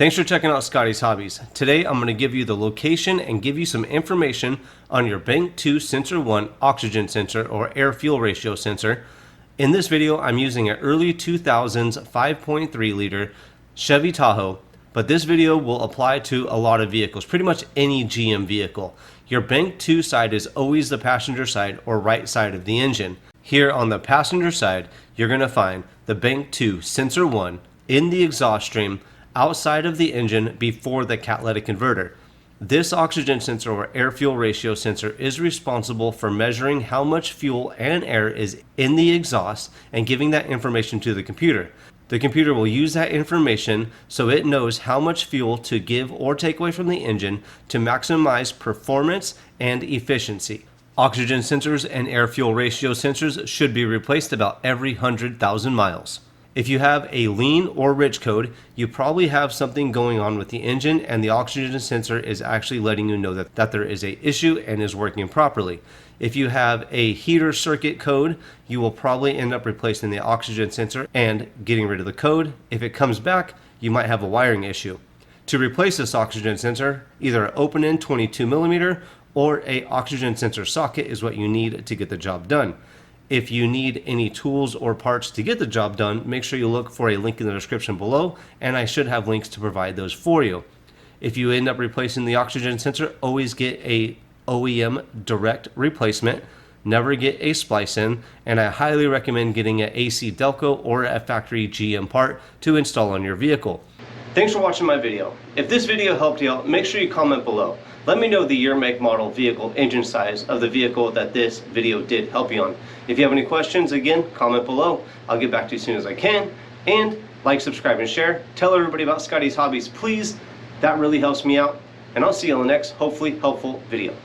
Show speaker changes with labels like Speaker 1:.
Speaker 1: Thanks for checking out Scotty's Hobbies. Today I'm going to give you the location and give you some information on your Bank 2 Sensor 1 oxygen sensor or air-fuel ratio sensor. In this video I'm using an early 2000s 5.3 liter Chevy Tahoe, but this video will apply to a lot of vehicles, pretty much any GM vehicle. Your Bank 2 side is always the passenger side or right side of the engine. Here on the passenger side you're going to find the Bank 2 Sensor 1 in the exhaust stream outside of the engine before the catalytic converter. This oxygen sensor or air-fuel ratio sensor is responsible for measuring how much fuel and air is in the exhaust and giving that information to the computer. The computer will use that information so it knows how much fuel to give or take away from the engine to maximize performance and efficiency. Oxygen sensors and air-fuel ratio sensors should be replaced about every 100,000 miles. If you have a lean or rich code, you probably have something going on with the engine and the oxygen sensor is actually letting you know that there is an issue and is working properly. If you have a heater circuit code, you will probably end up replacing the oxygen sensor and getting rid of the code. If it comes back, you might have a wiring issue. To replace this oxygen sensor, either an open-end 22mm or an oxygen sensor socket is what you need to get the job done. If you need any tools or parts to get the job done, make sure you look for a link in the description below, and I should have links to provide those for you. If you end up replacing the oxygen sensor, always get a OEM direct replacement. Never get a splice in, and I highly recommend getting an AC Delco or a factory GM part to install on your vehicle. Thanks for watching my video. If this video helped you out, make sure you comment below. Let me know the year, make, model, vehicle, engine size of the vehicle that this video did help you on. If you have any questions, again, comment below. I'll get back to you as soon as I can. And like, subscribe, and share. Tell everybody about Scotty's Hobbies, please. That really helps me out. And I'll see you on the next, hopefully helpful video.